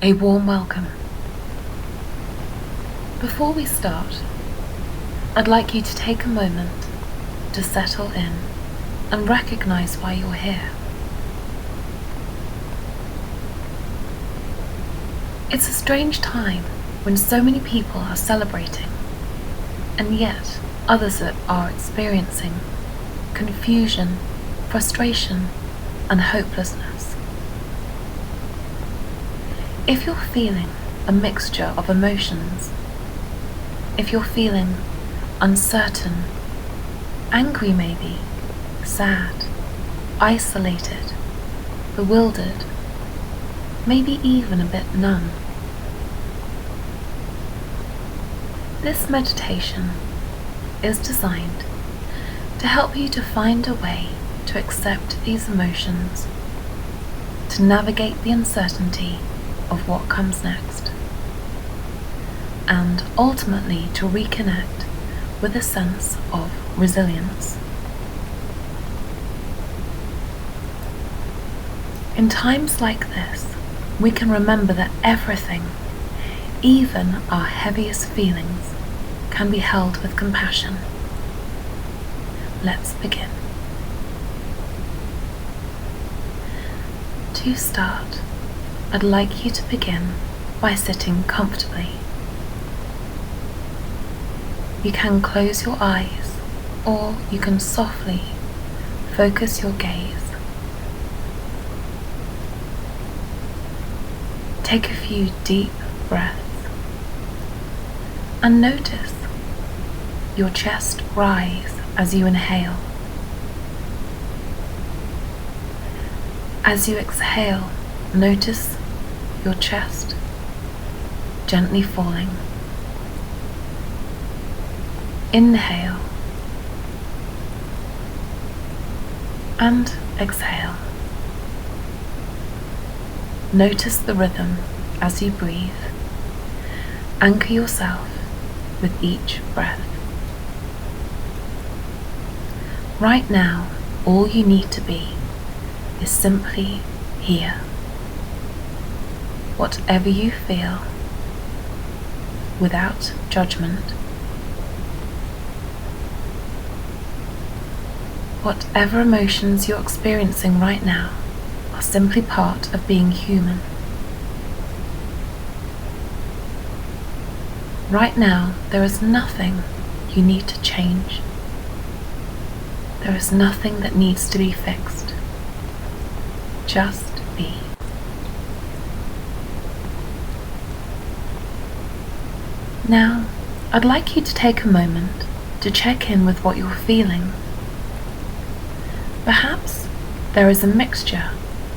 A warm welcome. Before we start, I'd like you to take a moment to settle in and recognize why you're here. It's a strange time when so many people are celebrating, and yet others are experiencing confusion, frustration, and hopelessness. If you're feeling a mixture of emotions, if you're feeling uncertain, angry maybe, sad, isolated, bewildered, maybe even a bit numb, this meditation is designed to help you to find a way to accept these emotions, to navigate the uncertainty of what comes next, and ultimately to reconnect with a sense of resilience. In times like this, we can remember that everything, even our heaviest feelings, can be held with compassion. Let's begin. To start, I'd like you to begin by sitting comfortably. You can close your eyes, or you can softly focus your gaze. Take a few deep breaths and notice your chest rise as you inhale. As you exhale, notice your chest gently falling. Inhale and exhale. Notice the rhythm as you breathe. Anchor yourself with each breath. Right now, all you need to be is simply here. Whatever you feel, without judgment. Whatever emotions you're experiencing right now are simply part of being human. Right now, there is nothing you need to change. There is nothing that needs to be fixed. Just be. Now, I'd like you to take a moment to check in with what you're feeling. Perhaps there is a mixture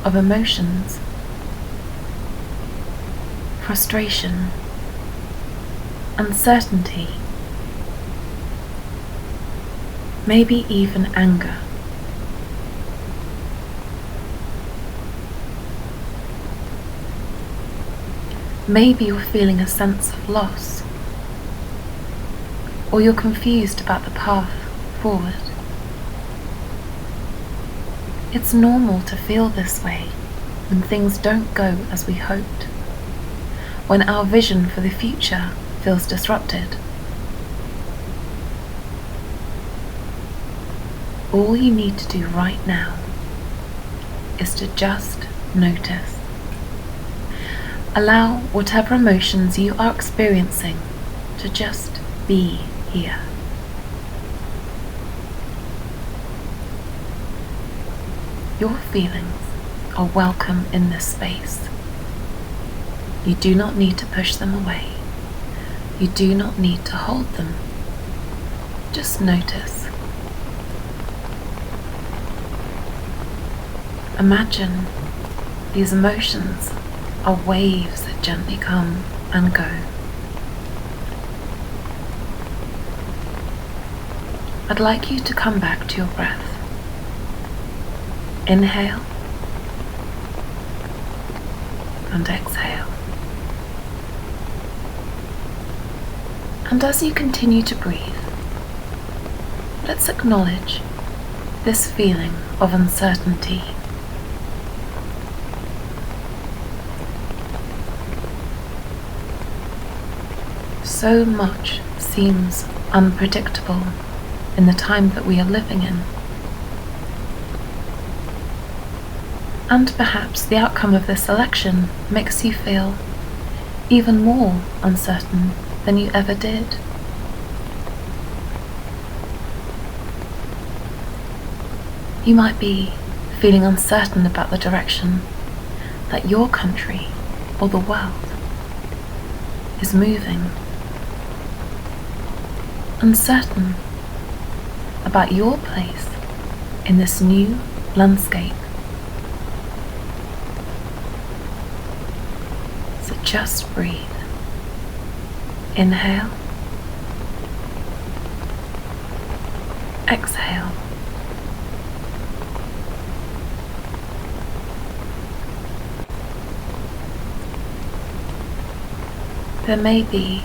of emotions, frustration, uncertainty, maybe even anger. Maybe you're feeling a sense of loss, or you're confused about the path forward. It's normal to feel this way when things don't go as we hoped, when our vision for the future feels disrupted. All you need to do right now is to just notice. Allow whatever emotions you are experiencing to just be here. Your feelings are welcome in this space. You do not need to push them away. You do not need to hold them. Just notice. Imagine these emotions are waves that gently come and go. I'd like you to come back to your breath. Inhale and exhale. And as you continue to breathe, let's acknowledge this feeling of uncertainty. so much seems unpredictable in the time that we are living in. And perhaps the outcome of this election makes you feel even more uncertain than you ever did. You might be feeling uncertain about the direction that your country or the world is moving. Uncertain about your place in this new landscape. So just breathe. Inhale. Exhale. There may be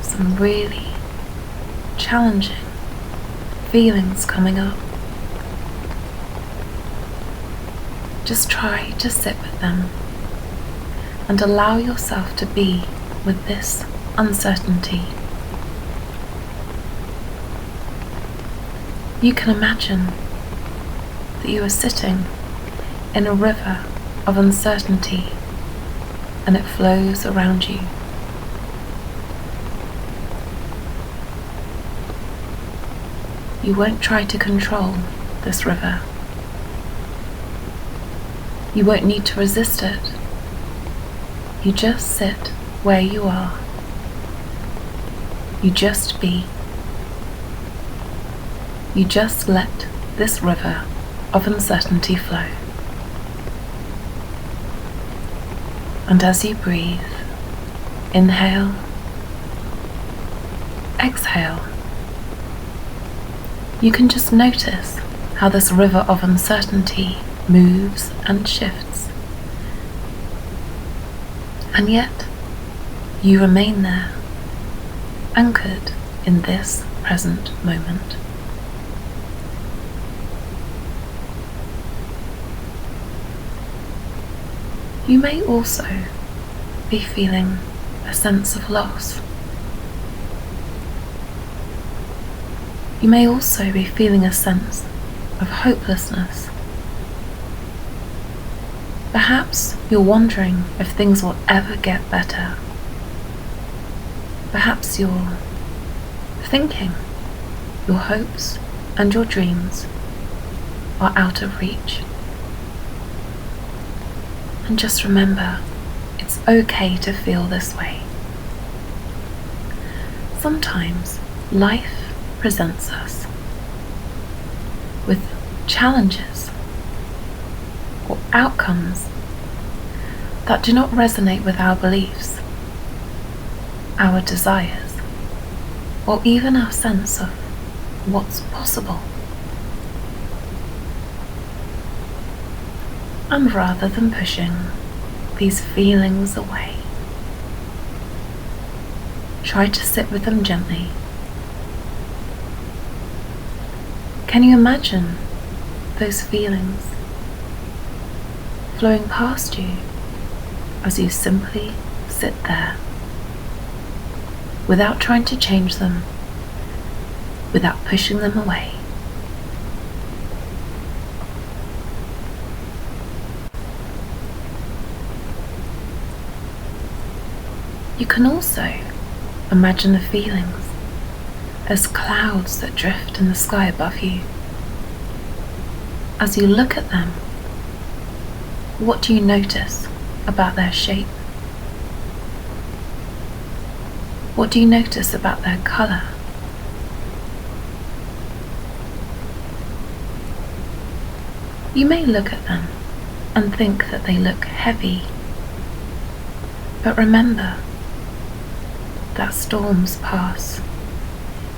some really challenging feelings coming up. Just try to sit with them and allow yourself to be with this uncertainty. You can imagine that you are sitting in a river of uncertainty and it flows around you. You won't try to control this river. You won't need to resist it. You just sit where you are. You just be. You just let this river of uncertainty flow. And as you breathe, inhale, exhale, you can just notice how this river of uncertainty moves and shifts. And yet, you remain there, anchored in this present moment. You may also be feeling a sense of loss. You may also be feeling a sense of hopelessness. Perhaps you're wondering if things will ever get better. Perhaps you're thinking your hopes and your dreams are out of reach. And just remember, it's okay to feel this way. Sometimes life presents us with challenges or outcomes that do not resonate with our beliefs, our desires, or even our sense of what's possible. And rather than pushing these feelings away, try to sit with them gently. Can you imagine those feelings flowing past you as you simply sit there, without trying to change them, without pushing them away? You can also imagine the feelings as clouds that drift in the sky above you. As you look at them, what do you notice about their shape? What do you notice about their colour? You may look at them and think that they look heavy, but remember that storms pass.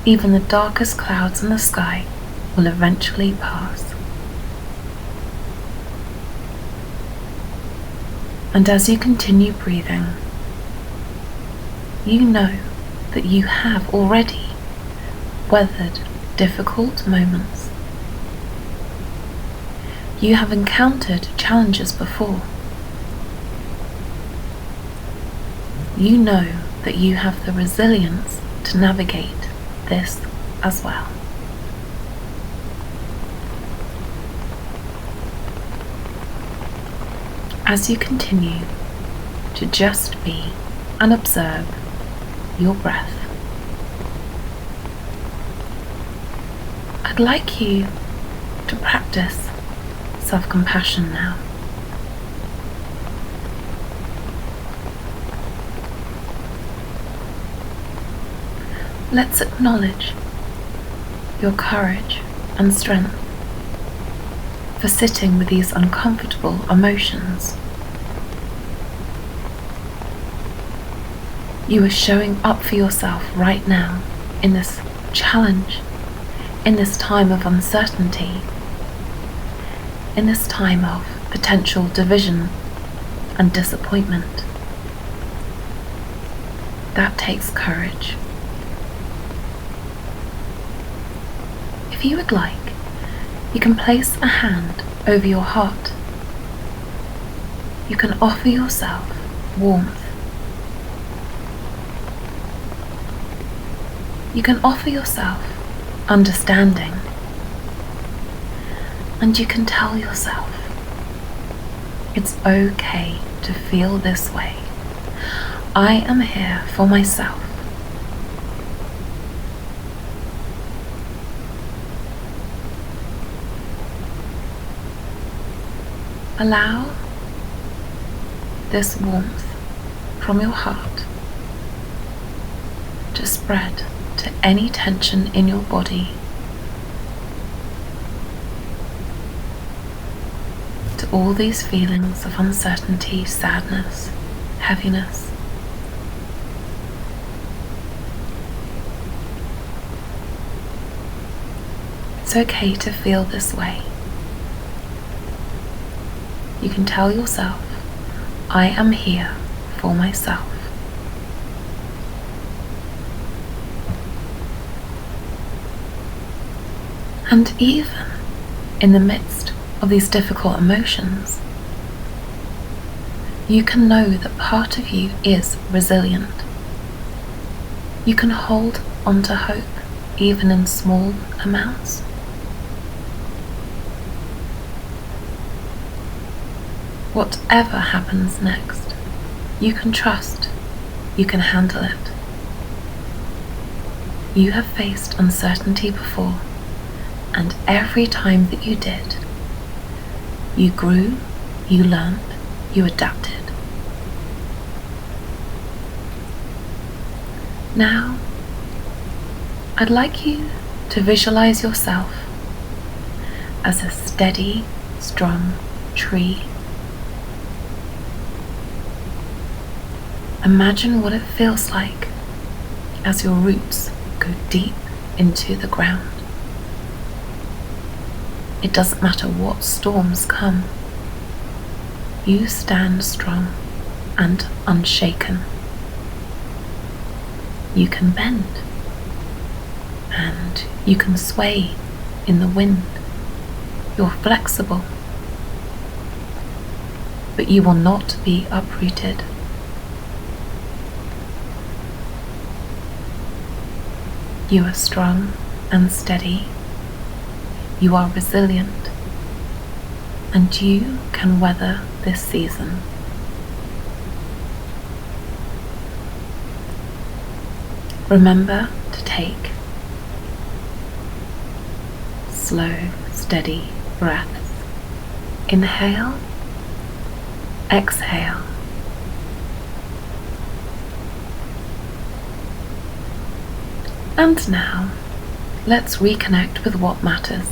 Even the darkest clouds in the sky will eventually pass. And as you continue breathing, you know that you have already weathered difficult moments. You have encountered challenges before. You know that you have the resilience to navigate this as well. As you continue to just be and observe your breath, I'd like you to practice self-compassion now. Let's acknowledge your courage and strength for sitting with these uncomfortable emotions. You are showing up for yourself right now in this challenge, in this time of uncertainty, in this time of potential division and disappointment. That takes courage. If you would like, you can place a hand over your heart. You can offer yourself warmth. You can offer yourself understanding. And you can tell yourself, it's okay to feel this way. I am here for myself. Allow this warmth from your heart to spread to any tension in your body, to all these feelings of uncertainty, sadness, heaviness. It's okay to feel this way. You can tell yourself, I am here for myself. And even in the midst of these difficult emotions, you can know that part of you is resilient. You can hold on to hope even in small amounts. Whatever happens next, you can trust, you can handle it. You have faced uncertainty before, and every time that you did, you grew, you learned, you adapted. Now, I'd like you to visualize yourself as a steady, strong tree. Imagine what it feels like as your roots go deep into the ground. It doesn't matter what storms come. You stand strong and unshaken. You can bend and you can sway in the wind. You're flexible, but you will not be uprooted. You are strong and steady. You are resilient, and you can weather this season. Remember to take slow, steady breaths. Inhale, exhale. And now, let's reconnect with what matters.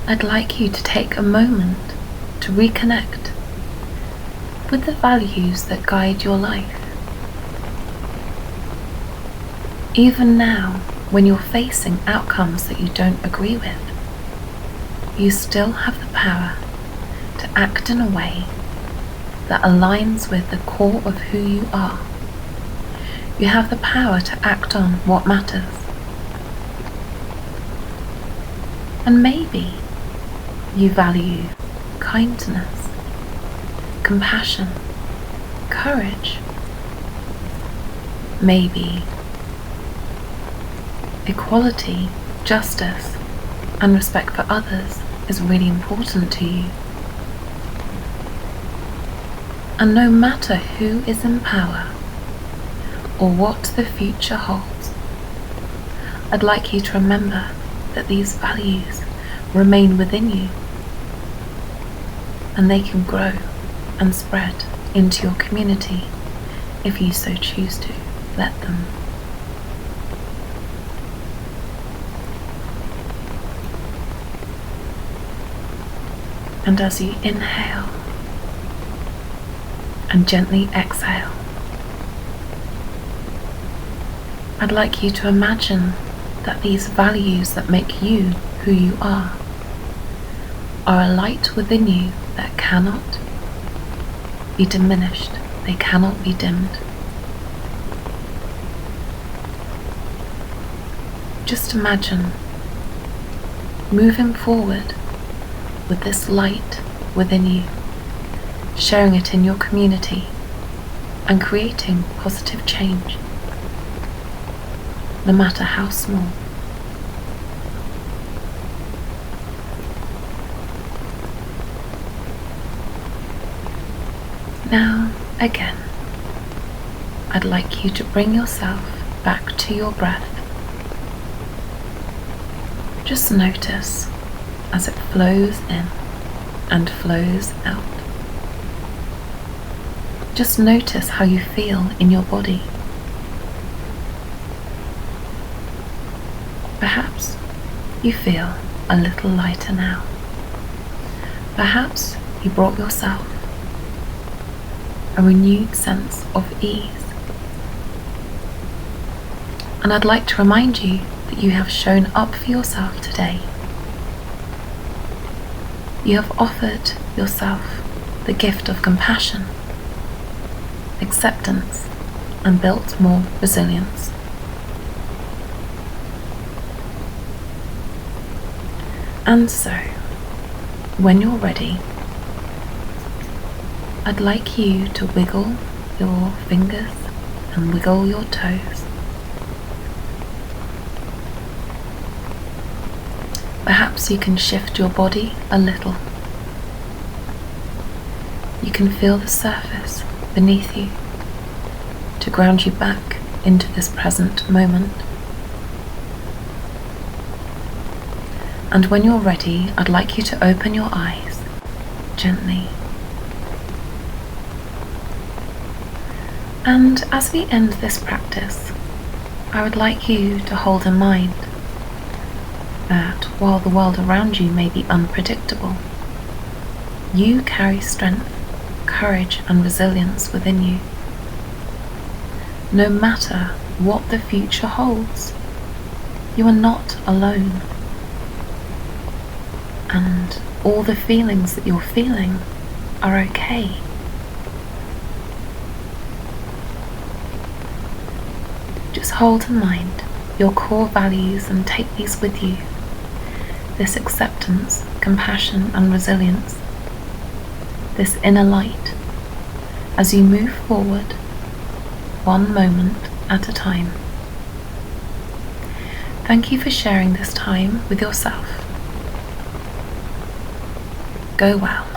I'd like you to take a moment to reconnect with the values that guide your life. Even now, when you're facing outcomes that you don't agree with, you still have the power to act in a way that aligns with the core of who you are. You have the power to act on what matters. And maybe you value kindness, compassion, courage. Maybe equality, justice, and respect for others is really important to you. And no matter who is in power or what the future holds, I'd like you to remember that these values remain within you, and they can grow and spread into your community if you so choose to let them. And as you inhale and gently exhale, I'd like you to imagine that these values that make you who you are a light within you that cannot be diminished, they cannot be dimmed. Just imagine moving forward with this light within you, sharing it in your community and creating positive change, no matter how small. Now, again, I'd like you to bring yourself back to your breath. Just notice as it flows in and flows out. Just notice how you feel in your body. Perhaps you feel a little lighter now. Perhaps you brought yourself a renewed sense of ease. And I'd like to remind you that you have shown up for yourself today. You have offered yourself the gift of compassion, acceptance, and built more resilience. And so, when you're ready, I'd like you to wiggle your fingers and wiggle your toes. Perhaps you can shift your body a little. You can feel the surface beneath you to ground you back into this present moment. And when you're ready, I'd like you to open your eyes gently. And as we end this practice, I would like you to hold in mind that while the world around you may be unpredictable, you carry strength, courage, and resilience within you. No matter what the future holds, you are not alone. And all the feelings that you're feeling are okay. Just hold in mind your core values and take these with you. This acceptance, compassion, and resilience. This inner light as you move forward, one moment at a time. Thank you for sharing this time with yourself. Go well.